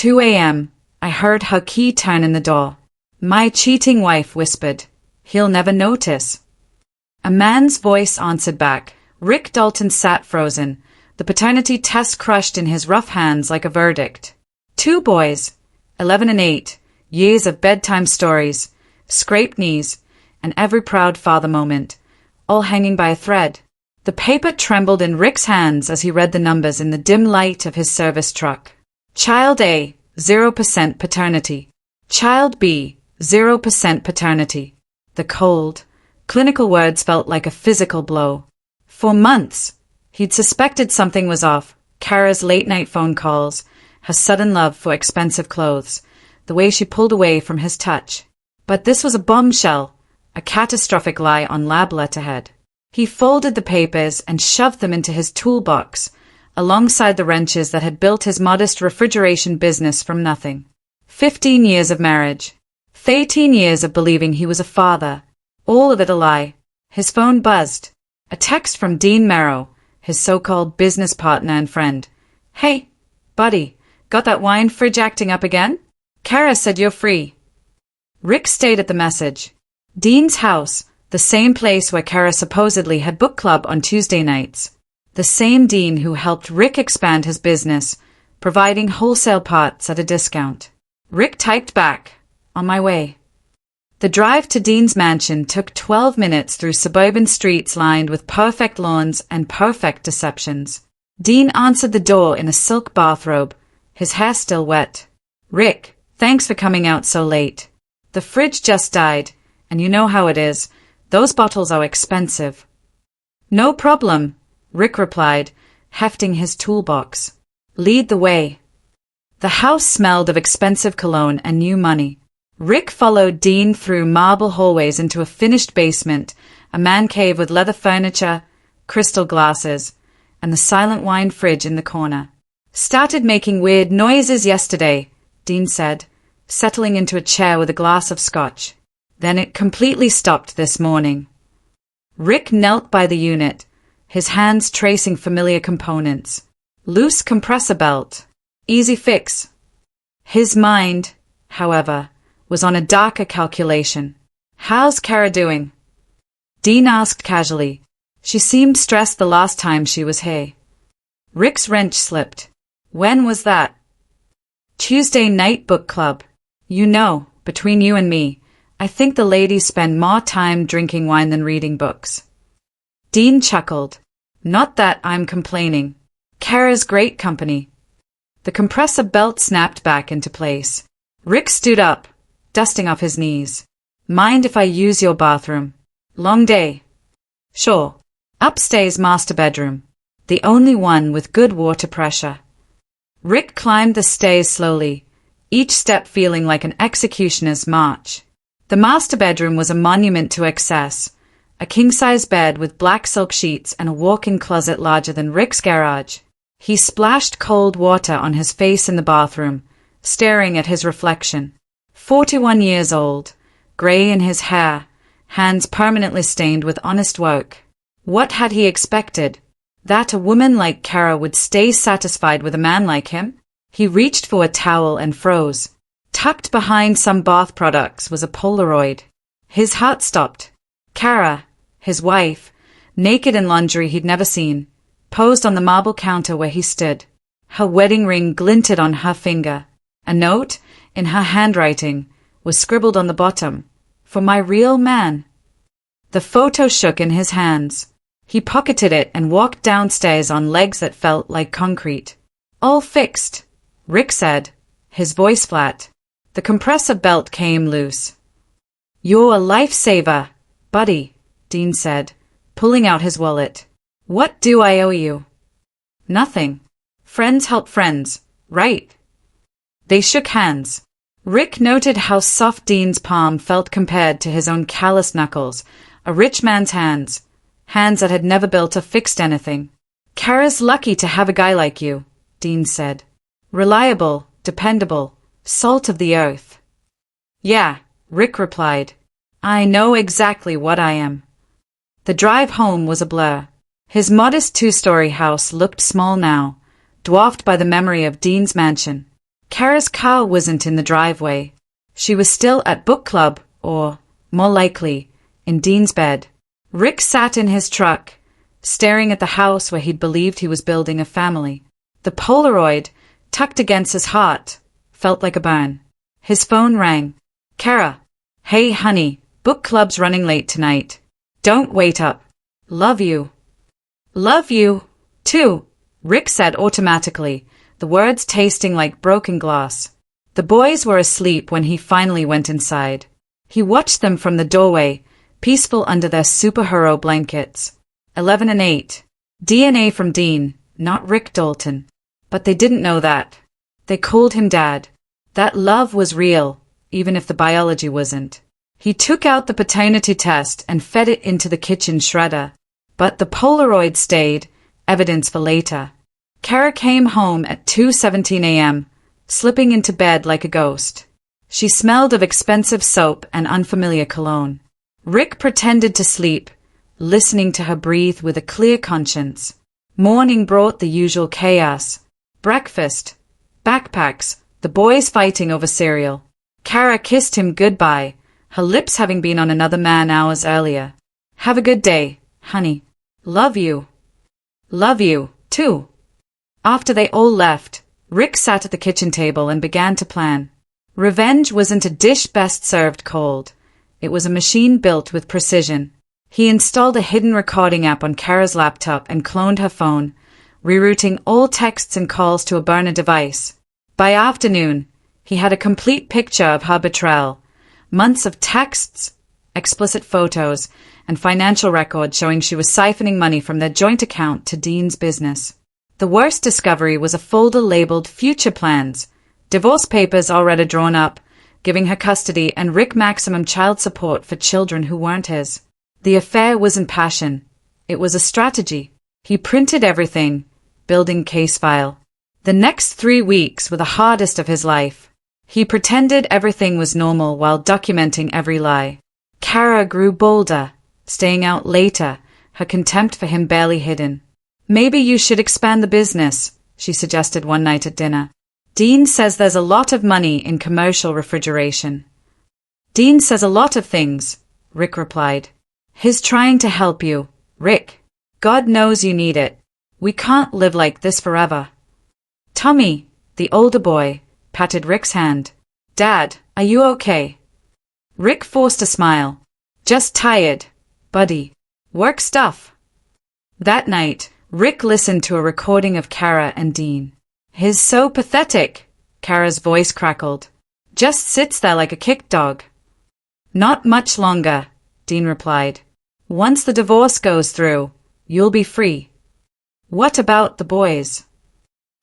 2 a.m., I heard her key turn in the door. My cheating wife whispered, "He'll never notice." A man's voice answered back. Rick Dalton sat frozen, the paternity test crushed in his rough hands like a verdict. 2 boys, 11 and 8, years of bedtime stories, scraped knees, and every proud father moment, all hanging by a thread. The paper trembled in Rick's hands as he read the numbers in the dim light of his service truck. Child A, 0% paternity. Child B, 0% paternity. The cold, clinical words felt like a physical blow. For months, he'd suspected something was off. Kara's late-night phone calls, her sudden love for expensive clothes, the way she pulled away from his touch. But this was a bombshell, a catastrophic lie on lab letterhead. He folded the papers and shoved them into his toolbox, alongside the wrenches that had built his modest refrigeration business from nothing. 15 years of marriage. 13 years of believing he was a father. All of it a lie. His phone buzzed. A text from Dean Merrow, his so-called business partner and friend. "Hey, buddy, got that wine fridge acting up again? Kara said you're free." Rick stayed at the message. Dean's house, the same place where Kara supposedly had book club on Tuesday nights. The same Dean who helped Rick expand his business, providing wholesale parts at a discount. Rick typed back, "On my way." The drive to Dean's mansion took 12 minutes through suburban streets lined with perfect lawns and perfect deceptions. Dean answered the door in a silk bathrobe, his hair still wet. "Rick, thanks for coming out so late. The fridge just died, and you know how it is. Those bottles are expensive." "No problem," Rick replied, hefting his toolbox. "Lead the way." The house smelled of expensive cologne and new money. Rick followed Dean through marble hallways into a finished basement, a man cave with leather furniture, crystal glasses, and the silent wine fridge in the corner. "Started making weird noises yesterday," Dean said, settling into a chair with a glass of scotch. "Then it completely stopped this morning." Rick knelt by the unit, his hands tracing familiar components. Loose compressor belt. Easy fix. His mind, however, was on a darker calculation. "How's Kara doing?" Dean asked casually. "She seemed stressed the last time she was here." Rick's wrench slipped. "When was that?" "Tuesday night book club. You know, between you and me, I think the ladies spend more time drinking wine than reading books." Dean chuckled. "Not that I'm complaining. Kara's great company." The compressor belt snapped back into place. Rick stood up, dusting off his knees. "Mind if I use your bathroom? Long day?" "Sure. Upstairs master bedroom. The only one with good water pressure." Rick climbed the stairs slowly, each step feeling like an executioner's march. The master bedroom was a monument to excess, a king-size bed with black silk sheets and a walk-in closet larger than Rick's garage. He splashed cold water on his face in the bathroom, staring at his reflection. 41 years old, grey in his hair, hands permanently stained with honest work. What had he expected? That a woman like Kara would stay satisfied with a man like him? He reached for a towel and froze. Tucked behind some bath products was a Polaroid. His heart stopped. Kara, his wife, naked in lingerie he'd never seen, posed on the marble counter where he stood. Her wedding ring glinted on her finger. A note, in her handwriting, was scribbled on the bottom, "For my real man." The photo shook in his hands. He pocketed it and walked downstairs on legs that felt like concrete. "All fixed," Rick said, his voice flat. The compressor belt came loose. "You're a lifesaver, buddy," Dean said, pulling out his wallet. "What do I owe you?" "Nothing. Friends help friends, right?" They shook hands. Rick noted how soft Dean's palm felt compared to his own calloused knuckles, a rich man's hands, hands that had never built or fixed anything. "Kara's lucky to have a guy like you," Dean said. "Reliable, dependable, salt of the earth." "Yeah," Rick replied. "I know exactly what I am." The drive home was a blur. His modest 2-story house looked small now, dwarfed by the memory of Dean's mansion. Kara's car wasn't in the driveway. She was still at book club, or, more likely, in Dean's bed. Rick sat in his truck, staring at the house where he'd believed he was building a family. The Polaroid, tucked against his heart, felt like a burn. His phone rang. Kara. Hey honey, book club's running late tonight. Don't wait up. Love you. Love you, too, Rick said automatically, the words tasting like broken glass. The boys were asleep when he finally went inside. He watched them from the doorway, peaceful under their superhero blankets. 11 and 8. DNA from Dean, not Rick Dalton. But they didn't know that. They called him Dad. That love was real, even if the biology wasn't. He took out the paternity test and fed it into the kitchen shredder. But the Polaroid stayed, evidence for later. Kara came home at 2:17 a.m., slipping into bed like a ghost. She smelled of expensive soap and unfamiliar cologne. Rick pretended to sleep, listening to her breathe with a clear conscience. Morning brought the usual chaos. Breakfast, backpacks, the boys fighting over cereal. Kara kissed him goodbye, her lips having been on another man hours earlier. Have a good day, honey. Love you. Love you, too. After they all left, Rick sat at the kitchen table and began to plan. Revenge wasn't a dish best served cold. It was a machine built with precision. He installed a hidden recording app on Kara's laptop and cloned her phone, rerouting all texts and calls to a burner device. By afternoon, he had a complete picture of her betrayal. Months of texts, explicit photos, and financial records showing she was siphoning money from their joint account to Dean's business. The worst discovery was a folder labeled Future Plans, divorce papers already drawn up, giving her custody and Rick maximum child support for children who weren't his. The affair wasn't passion. It was a strategy. He printed everything, building case file. The next 3 weeks were the hardest of his life. He pretended everything was normal while documenting every lie. Kara grew bolder, staying out later, her contempt for him barely hidden. Maybe you should expand the business, she suggested one night at dinner. Dean says there's a lot of money in commercial refrigeration. Dean says a lot of things, Rick replied. He's trying to help you, Rick. God knows you need it. We can't live like this forever. Tommy, the older boy, patted Rick's hand. Dad, are you okay? Rick forced a smile. Just tired, buddy. Work stuff. That night, Rick listened to a recording of Kara and Dean. He's so pathetic, Kara's voice crackled. Just sits there like a kicked dog. Not much longer, Dean replied. Once the divorce goes through, you'll be free. What about the boys?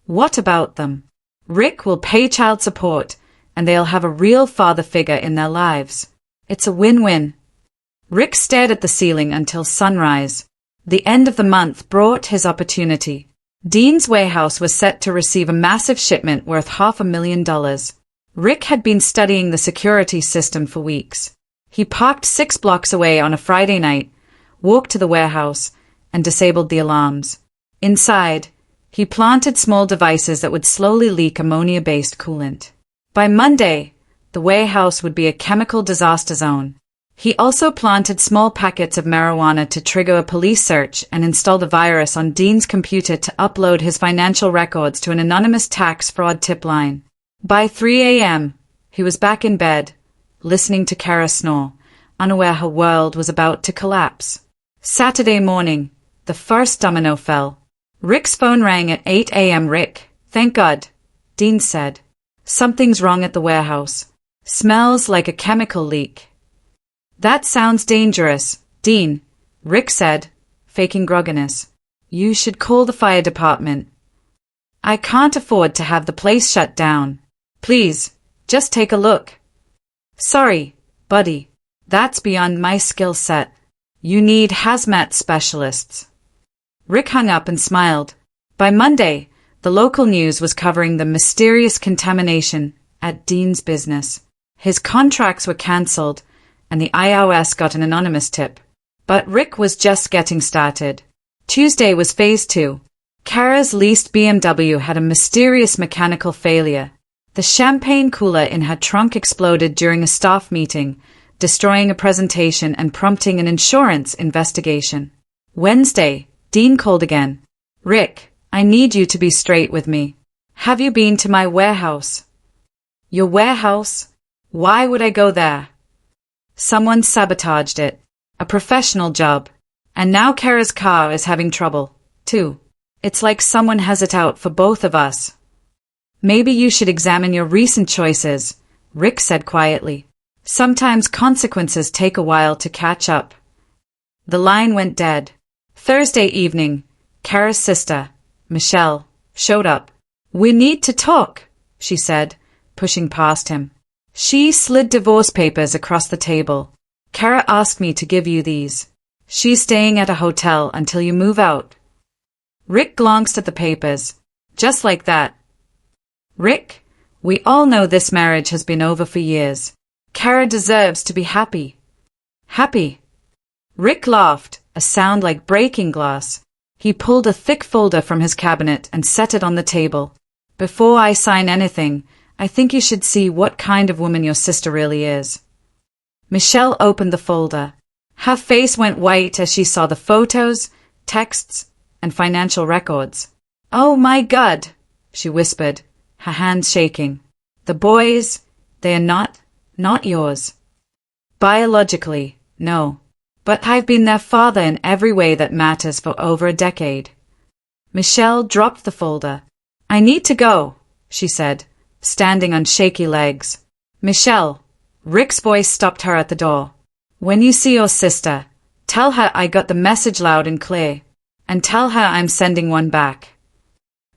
What about them? Rick will pay child support, and they'll have a real father figure in their lives. It's a win-win. Rick stared at the ceiling until sunrise. The end of the month brought his opportunity. Dean's warehouse was set to receive a massive shipment worth $500,000. Rick had been studying the security system for weeks. He parked 6 blocks away on a Friday night, walked to the warehouse, and disabled the alarms. Inside, he planted small devices that would slowly leak ammonia-based coolant. By Monday, the warehouse would be a chemical disaster zone. He also planted small packets of marijuana to trigger a police search and installed a virus on Dean's computer to upload his financial records to an anonymous tax fraud tip line. By 3 a.m., he was back in bed, listening to Kara snore, unaware her world was about to collapse. Saturday morning, the first domino fell. Rick's phone rang at 8 a.m. Rick, thank God, Dean said. Something's wrong at the warehouse. Smells like a chemical leak. That sounds dangerous, Dean, Rick said, faking grogginess. You should call the fire department. I can't afford to have the place shut down. Please, just take a look. Sorry, buddy, that's beyond my skill set. You need hazmat specialists. Rick hung up and smiled. By Monday, the local news was covering the mysterious contamination at Dean's business. His contracts were cancelled, and the IRS got an anonymous tip. But Rick was just getting started. Tuesday was phase 2. Kara's leased BMW had a mysterious mechanical failure. The champagne cooler in her trunk exploded during a staff meeting, destroying a presentation and prompting an insurance investigation. Wednesday, Dean called again. Rick, I need you to be straight with me. Have you been to my warehouse? Your warehouse? Why would I go there? Someone sabotaged it. A professional job. And now Kara's car is having trouble, too. It's like someone has it out for both of us. Maybe you should examine your recent choices, Rick said quietly. Sometimes consequences take a while to catch up. The line went dead. Thursday evening, Kara's sister, Michelle, showed up. We need to talk, she said, pushing past him. She slid divorce papers across the table. Kara asked me to give you these. She's staying at a hotel until you move out. Rick glanced at the papers. Just like that. Rick, we all know this marriage has been over for years. Kara deserves to be happy. Happy? Rick laughed, a sound like breaking glass. He pulled a thick folder from his cabinet and set it on the table. Before I sign anything, I think you should see what kind of woman your sister really is. Michelle opened the folder. Her face went white as she saw the photos, texts, and financial records. Oh my God, she whispered, her hands shaking. The boys, they are not yours. Biologically, no. But I've been their father in every way that matters for over a decade. Michelle dropped the folder. I need to go, she said, standing on shaky legs. Michelle, Rick's voice stopped her at the door. When you see your sister, tell her I got the message loud and clear, and tell her I'm sending one back.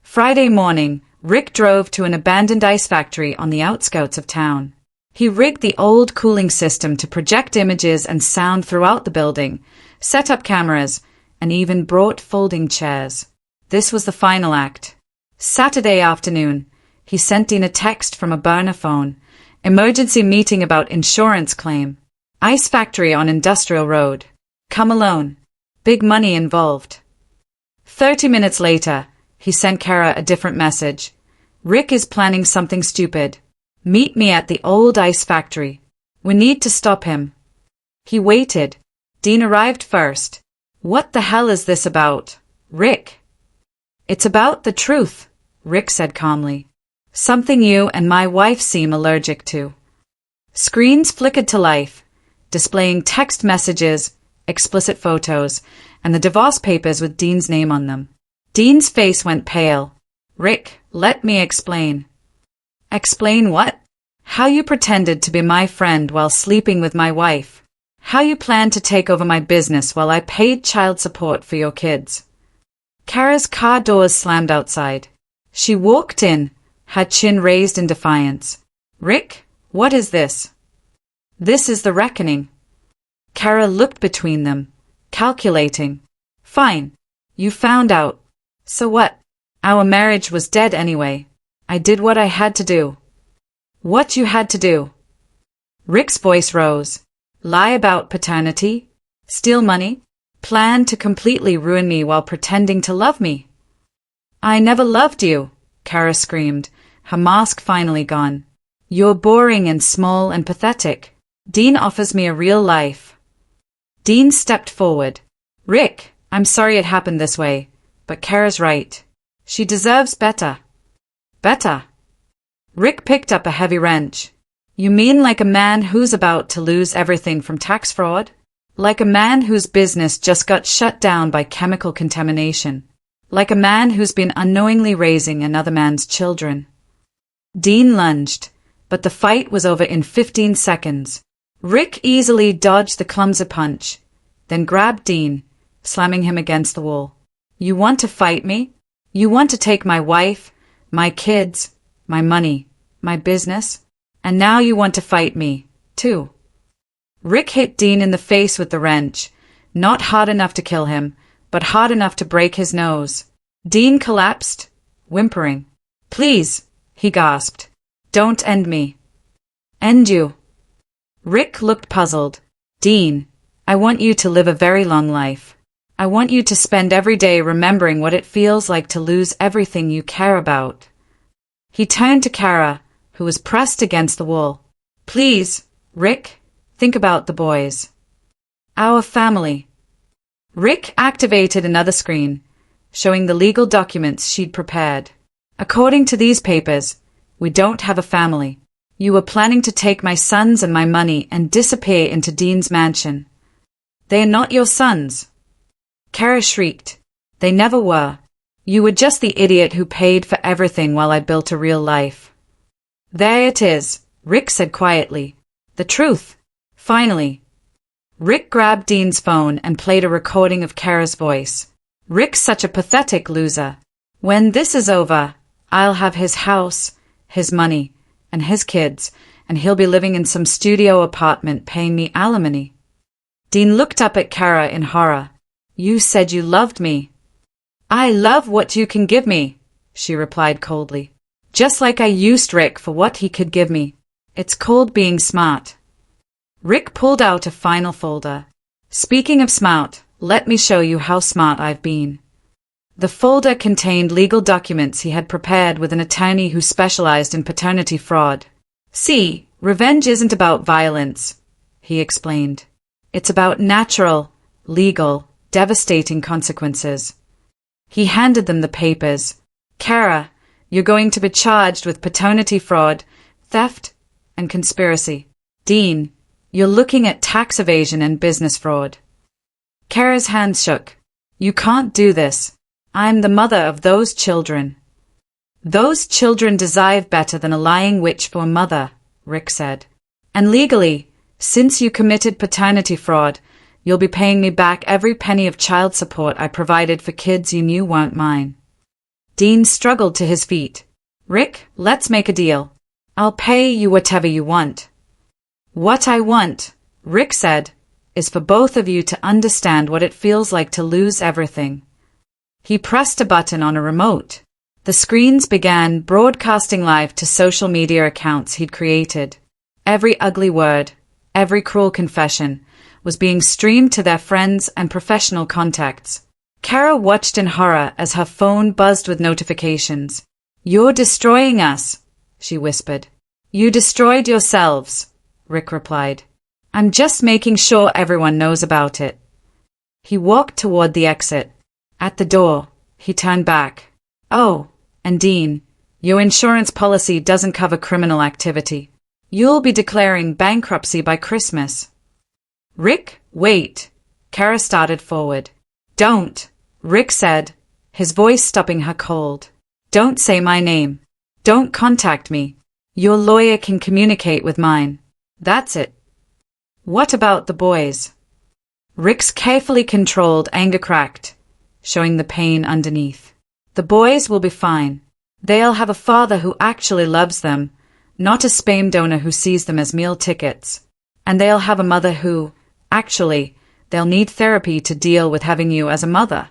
Friday morning, Rick drove to an abandoned ice factory on the outskirts of town. He rigged the old cooling system to project images and sound throughout the building, set up cameras, and even brought folding chairs. This was the final act. Saturday afternoon, he sent Dean a text from a burner phone. Emergency meeting about insurance claim. Ice factory on Industrial Road. Come alone. Big money involved. 30 minutes later, he sent Kara a different message. Rick is planning something stupid. Meet me at the old ice factory. We need to stop him. He waited. Dean arrived first. What the hell is this about, Rick? It's about the truth, Rick said calmly. Something you and my wife seem allergic to. Screens flickered to life, displaying text messages, explicit photos, and the divorce papers with Dean's name on them. Dean's face went pale. Rick, let me explain. Explain what? How you pretended to be my friend while sleeping with my wife. How you planned to take over my business while I paid child support for your kids. Kara's car doors slammed outside. She walked in, her chin raised in defiance. Rick, what is this? This is the reckoning. Kara looked between them, calculating. Fine. You found out. So what? Our marriage was dead anyway. I did what I had to do. What you had to do? Rick's voice rose. Lie about paternity? Steal money? Plan to completely ruin me while pretending to love me? I never loved you, Kara screamed, her mask finally gone. You're boring and small and pathetic. Dean offers me a real life. Dean stepped forward. Rick, I'm sorry it happened this way, but Kara's right. She deserves better. Better? Rick picked up a heavy wrench. You mean like a man who's about to lose everything from tax fraud? Like a man whose business just got shut down by chemical contamination? Like a man who's been unknowingly raising another man's children? Dean lunged, but the fight was over in 15 seconds. Rick easily dodged the clumsy punch, then grabbed Dean, slamming him against the wall. You want to fight me? You want to take my wife, my kids, my money, my business? And now you want to fight me, too. Rick hit Dean in the face with the wrench, not hard enough to kill him, but hard enough to break his nose. Dean collapsed, whimpering. Please, he gasped. Don't end me. End you. Rick looked puzzled. Dean, I want you to live a very long life. I want you to spend every day remembering what it feels like to lose everything you care about. He turned to Kara, who was pressed against the wall. Please, Rick, think about the boys. Our family. Rick activated another screen, showing the legal documents she'd prepared. According to these papers, we don't have a family. You were planning to take my sons and my money and disappear into Dean's mansion. They are not your sons. Kara shrieked. They never were. You were just the idiot who paid for everything while I built a real life. There it is, Rick said quietly. The truth. Finally. Rick grabbed Dean's phone and played a recording of Kara's voice. Rick's such a pathetic loser. When this is over, I'll have his house, his money, and his kids, and he'll be living in some studio apartment paying me alimony. Dean looked up at Kara in horror. You said you loved me. I love what you can give me, she replied coldly. Just like I used Rick for what he could give me. It's called being smart. Rick pulled out a final folder. Speaking of smart, let me show you how smart I've been. The folder contained legal documents he had prepared with an attorney who specialized in paternity fraud. See, revenge isn't about violence, he explained. It's about natural, legal, devastating consequences. He handed them the papers. Kara, you're going to be charged with paternity fraud, theft, and conspiracy. Dean, you're looking at tax evasion and business fraud. Kara's hands shook. You can't do this. I'm the mother of those children. Those children deserve better than a lying witch for a mother, Rick said. And legally, since you committed paternity fraud, you'll be paying me back every penny of child support I provided for kids you knew weren't mine. Dean struggled to his feet. Rick, let's make a deal. I'll pay you whatever you want. What I want, Rick said, is for both of you to understand what it feels like to lose everything. He pressed a button on a remote. The screens began broadcasting live to social media accounts he'd created. Every ugly word, every cruel confession, was being streamed to their friends and professional contacts. Kara watched in horror as her phone buzzed with notifications. You're destroying us, she whispered. You destroyed yourselves, Rick replied. I'm just making sure everyone knows about it. He walked toward the exit. At the door, he turned back. Oh, and Dean, your insurance policy doesn't cover criminal activity. You'll be declaring bankruptcy by Christmas. Rick, wait. Kara started forward. Don't, Rick said, his voice stopping her cold. Don't say my name. Don't contact me. Your lawyer can communicate with mine. That's it. What about the boys? Rick's carefully controlled anger cracked, showing the pain underneath. The boys will be fine. They'll have a father who actually loves them, not a sperm donor who sees them as meal tickets. And they'll have a mother who, actually, they'll need therapy to deal with having you as a mother.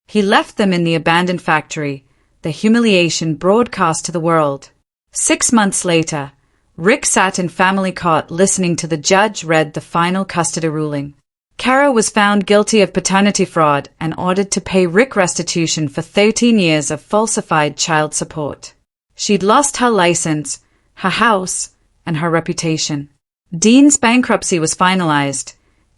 He left them in the abandoned factory, the humiliation broadcast to the world. 6 months later, Rick sat in family court listening to the judge read the final custody ruling. Kara was found guilty of paternity fraud and ordered to pay Rick restitution for 13 years of falsified child support. She'd lost her license, her house, and her reputation. Dean's bankruptcy was finalized,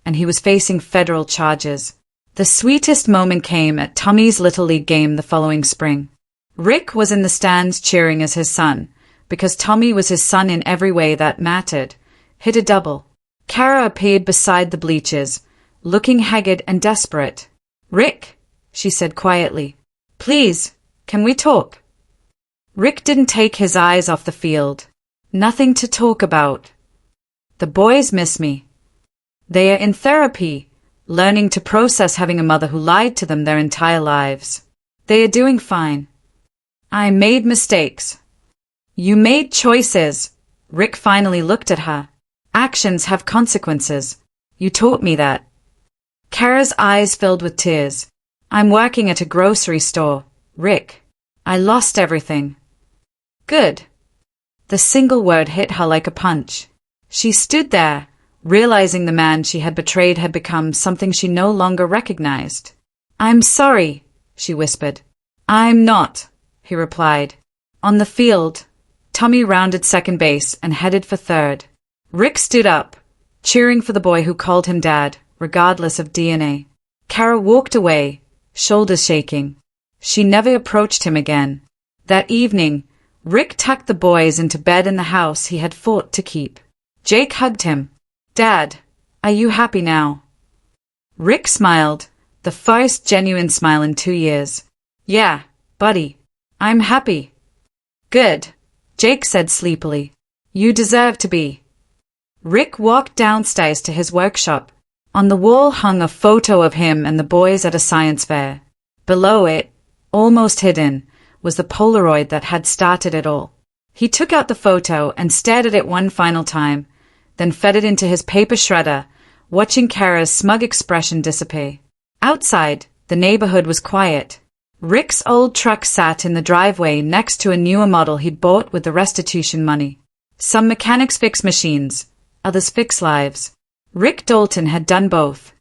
and he was facing federal charges. The sweetest moment came at Tommy's Little League game the following spring. Rick was in the stands cheering as his son, because Tommy was his son in every way that mattered, hit a double. Kara appeared beside the bleachers, looking haggard and desperate. Rick, she said quietly, please, can we talk? Rick didn't take his eyes off the field. Nothing to talk about. The boys miss me. They are in therapy, learning to process having a mother who lied to them their entire lives. They are doing fine. I made mistakes. You made choices. Rick finally looked at her. Actions have consequences. You taught me that. Kara's eyes filled with tears. I'm working at a grocery store, Rick. I lost everything. Good. The single word hit her like a punch. She stood there, realizing the man she had betrayed had become something she no longer recognized. I'm sorry, she whispered. I'm not, he replied. On the field, Tommy rounded second base and headed for third. Rick stood up, cheering for the boy who called him Dad, regardless of DNA. Kara walked away, shoulders shaking. She never approached him again. That evening, Rick tucked the boys into bed in the house he had fought to keep. Jake hugged him. Dad, are you happy now? Rick smiled, the first genuine smile in 2 years. Yeah, buddy. I'm happy. Good, Jake said sleepily. You deserve to be. Rick walked downstairs to his workshop. On the wall hung a photo of him and the boys at a science fair. Below it, almost hidden, was the Polaroid that had started it all. He took out the photo and stared at it one final time, then fed it into his paper shredder, watching Kara's smug expression dissipate. Outside, the neighborhood was quiet. Rick's old truck sat in the driveway next to a newer model he'd bought with the restitution money. Some mechanics fix machines, others fix lives. Rick Dalton had done both.